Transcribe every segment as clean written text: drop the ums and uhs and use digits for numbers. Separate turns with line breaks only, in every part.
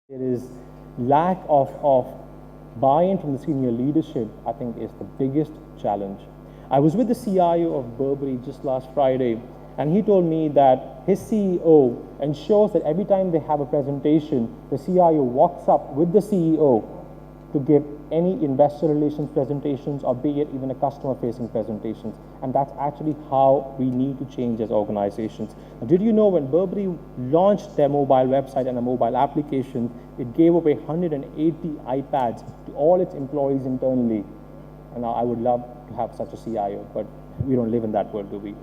There is lack of buy-in from the senior leadership, I think, is the biggest challenge. I was with the CIO of Burberry just last Friday, and he told me that his CEO ensures that every time they have a presentation, the CIO walks up with the CEO to give any investor relations presentations or be it even a customer facing presentations. And that's actually how we need to change as organizations. Now, did you know when Burberry launched their mobile website and a mobile application, it gave away 180 iPads to all its employees internally? And now I would love to have such a CIO, but we don't live in that world, do we?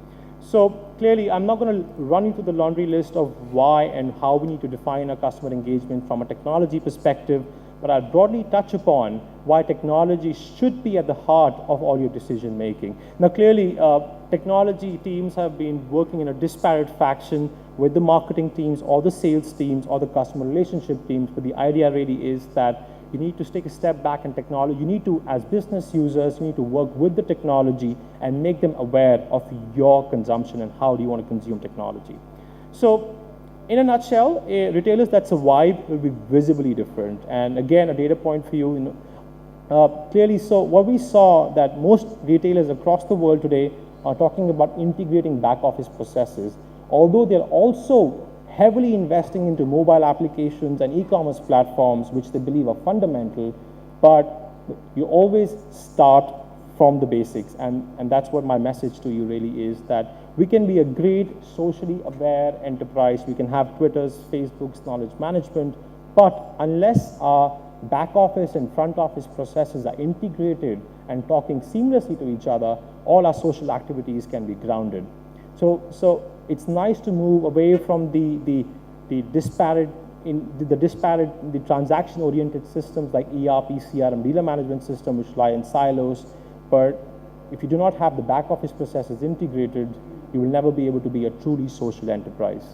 So clearly, I'm not going to run you through the laundry list of why and how we need to define our customer engagement from a technology perspective, but I'll broadly touch upon why technology should be at the heart of all your decision making. Now, clearly, technology teams have been working in a disparate fashion with the marketing teams or the sales teams or the customer relationship teams, but the idea really is that you need to take a step back in technology. You need to, as business users, you need to work with the technology and make them aware of your consumption and how do you want to consume technology. So, in a nutshell, retailers that survive will be visibly different. And again, a data point for you, clearly, so what we saw that most retailers across the world today are talking about integrating back office processes, although they're also heavily investing into mobile applications and e-commerce platforms, which they believe are fundamental, but you always start from the basics. And that's what my message to you really is, that we can be a great socially aware enterprise. We can have Twitters, Facebooks, knowledge management, but unless our back office and front office processes are integrated and talking seamlessly to each other, all our social activities can be grounded. So it's nice to move away from the transaction-oriented systems like ERP, CRM, dealer management system, which lie in silos. But if you do not have the back office processes integrated, you will never be able to be a truly social enterprise.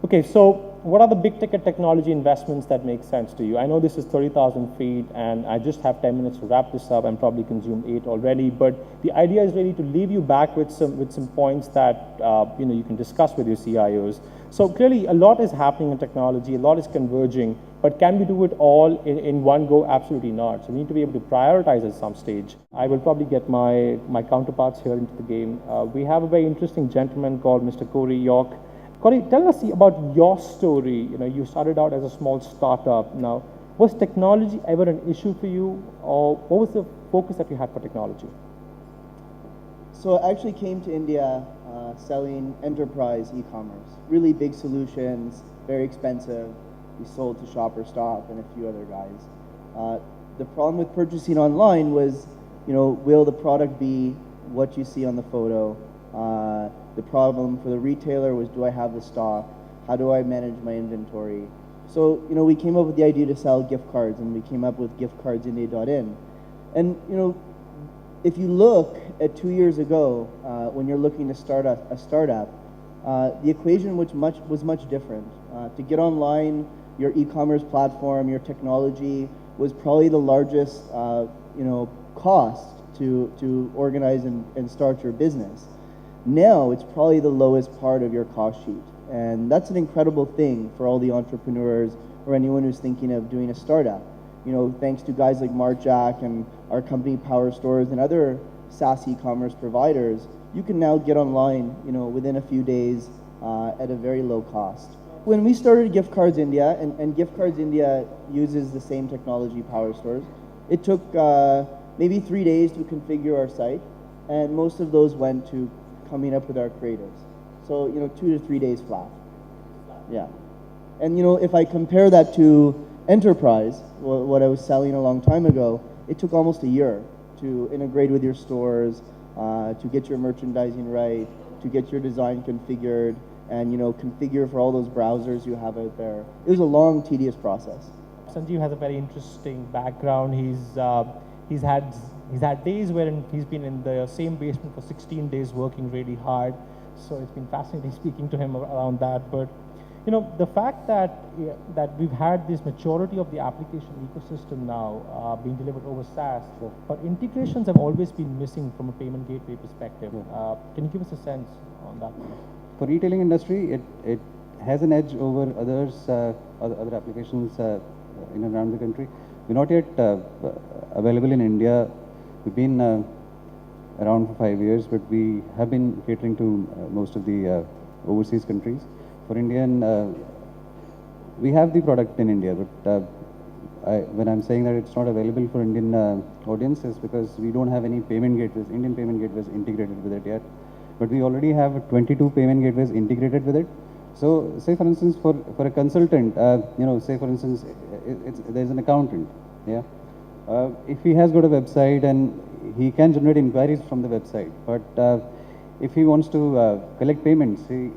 Okay, so what are the big ticket technology investments that make sense to you? I know this is 30,000 feet and I just have 10 minutes to wrap this up. I'm probably consumed 8 already, but the idea is really to leave you back with some points that you can discuss with your CIOs. So clearly a lot is happening in technology, a lot is converging, but can we do it all in one go? Absolutely not. So we need to be able to prioritize at some stage. I will probably get my counterparts here into the game. We have a very interesting gentleman called Mr. Corey York. Corey, tell us about your story. You started out as a small startup. Now, was technology ever an issue for you, or what was the focus that you had for technology?
So I actually came to India selling enterprise e-commerce, really big solutions, very expensive. We sold to Shopper Stop and a few other guys. The problem with purchasing online was, will the product be what you see on the photo? The problem for the retailer was, do I have the stock? How do I manage my inventory? So, we came up with the idea to sell gift cards, and we came up with giftcardsindia.in. And, if you look at 2 years ago, when you're looking to start a startup, the equation was much different. To get online, your e-commerce platform, your technology was probably the largest, cost to organize and start your business. Now it's probably the lowest part of your cost sheet. And that's an incredible thing for all the entrepreneurs or anyone who's thinking of doing a startup. Thanks to guys like Mark Jack and our company Power Stores and other SaaS e-commerce providers, you can now get online, within a few days at a very low cost. When we started Gift Cards India, and Gift Cards India uses the same technology Power Stores, it took maybe 3 days to configure our site, and most of those went to coming up with our creatives. So, 2 to 3 days flat. Yeah. And, if I compare that to enterprise, what I was selling a long time ago, it took almost a year to integrate with your stores, to get your merchandising right, to get your design configured, and, configure for all those browsers you have out there. It was a long, tedious process.
Sanjeev has a very interesting background. He's had days wherein he's been in the same basement for 16 days working really hard. So it's been fascinating speaking to him around that. But the fact that we've had this maturity of the application ecosystem now being delivered over SaaS, but integrations have always been missing from a payment gateway perspective. Can you give us a sense on that?
For retailing industry, it has an edge over others, other applications in and around the country. We're not yet available in India. We've been around for 5 years, but we have been catering to most of the overseas countries. For Indian, we have the product in India, but when I'm saying that it's not available for Indian audience, is because we don't have any payment gateways, Indian payment gateways integrated with it yet. But we already have 22 payment gateways integrated with it. So, say for instance, for a consultant, say for instance, there's an accountant, yeah. If he has got a website and he can generate inquiries from the website, but if he wants to collect payments, he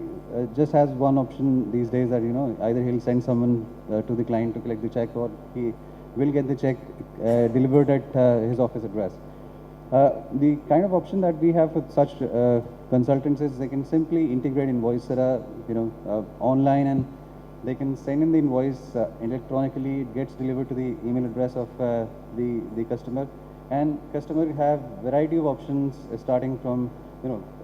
just has one option these days that, either he'll send someone to the client to collect the check, or he will get the check delivered at his office address. The kind of option that we have with such consultants is they can simply integrate Invoicera, online, and they can send in the invoice electronically. It gets delivered to the email address of the customer, and customer have variety of options starting from,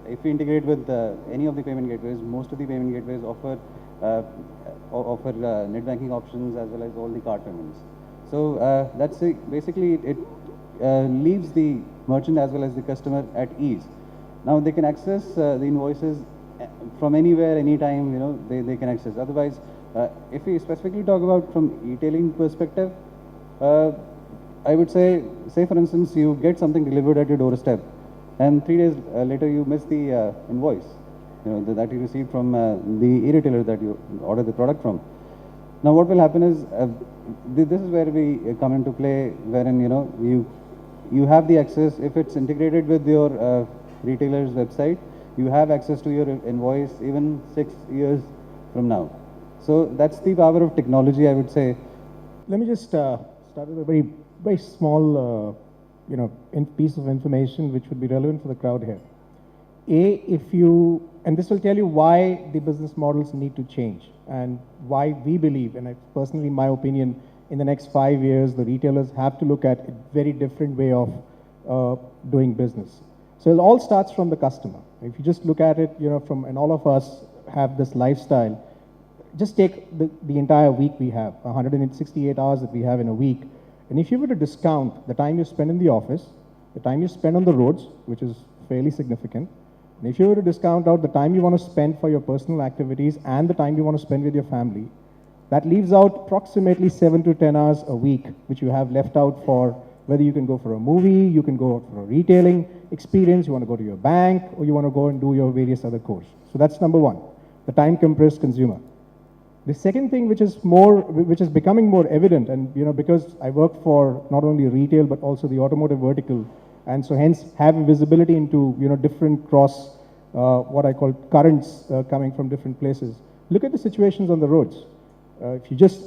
if we integrate with any of the payment gateways, most of the payment gateways offer net banking options as well as all the card payments. So that's basically it leaves the merchant as well as the customer at ease. Now they can access the invoices from anywhere, anytime, they can access. Otherwise, if we specifically talk about from e-tailing perspective, I would say for instance, you get something delivered at your doorstep, and 3 days later you miss the invoice, that you received from the e-retailer that you ordered the product from. Now what will happen is, this is where we come into play, wherein, you have the access. If it's integrated with your retailer's website, you have access to your invoice even 6 years from now. So that's the power of technology, I would say.
Let me just start with a very, very small, piece of information which would be relevant for the crowd here. And this will tell you why the business models need to change, and why we believe, and personally, my opinion, in the next 5 years, the retailers have to look at a very different way of doing business. So it all starts from the customer. If you just look at it, and all of us have this lifestyle. Just take the entire week we have, 168 hours that we have in a week. And if you were to discount the time you spend in the office, the time you spend on the roads, which is fairly significant, and if you were to discount out the time you want to spend for your personal activities and the time you want to spend with your family, that leaves out approximately 7 to 10 hours a week, which you have left out for whether you can go for a movie, you can go for a retailing experience, you want to go to your bank, or you want to go and do your various other chores. So that's number one, the time compressed consumer. The second thing, which is becoming more evident, and because I work for not only retail but also the automotive vertical, and so hence have visibility into different cross what I call currents coming from different places. Look at the situations on the roads. If you just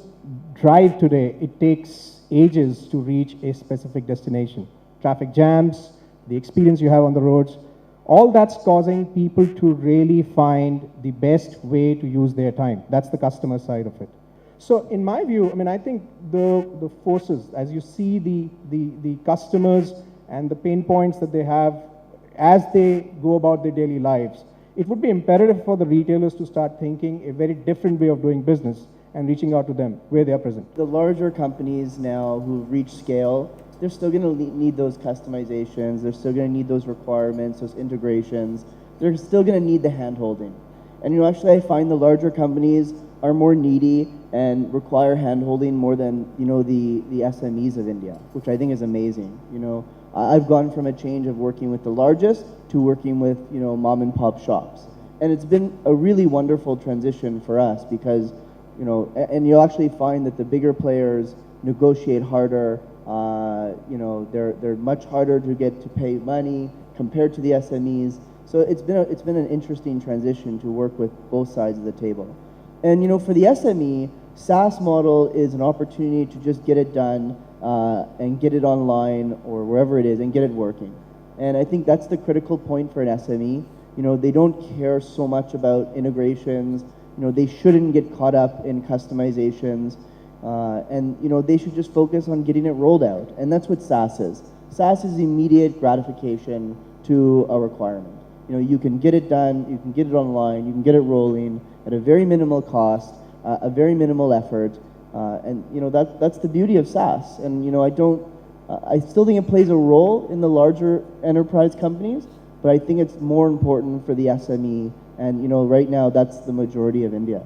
drive today, it takes ages to reach a specific destination. Traffic jams, the experience you have on the roads, all that's causing people to really find the best way to use their time. That's the customer side of it. So in my view, I think the forces, as you see the customers and the pain points that they have as they go about their daily lives, it would be imperative for the retailers to start thinking a very different way of doing business and reaching out to them where they are present.
The larger companies now who've reached scale, they're still going to need those customizations. They're still going to need those requirements, those integrations. They're still going to need the hand-holding. And actually I find the larger companies are more needy and require hand-holding more than, the SMEs of India, which I think is amazing. I've gone from a change of working with the largest to working with, mom and pop shops. And it's been a really wonderful transition for us because, and you'll actually find that the bigger players negotiate harder. They're much harder to get to pay money compared to the SMEs. So it's been an interesting transition to work with both sides of the table. And for the SME, SaaS model is an opportunity to just get it done and get it online or wherever it is and get it working. And I think that's the critical point for an SME. They don't care so much about integrations. They shouldn't get caught up in customizations. And they should just focus on getting it rolled out. And that's what SaaS is. SaaS is immediate gratification to a requirement. you can get it done, you can get it online, you can get it rolling at a very minimal cost, a very minimal effort, and that's the beauty of SaaS. And I still think it plays a role in the larger enterprise companies, but I think it's more important for the SME, and right now that's the majority of India.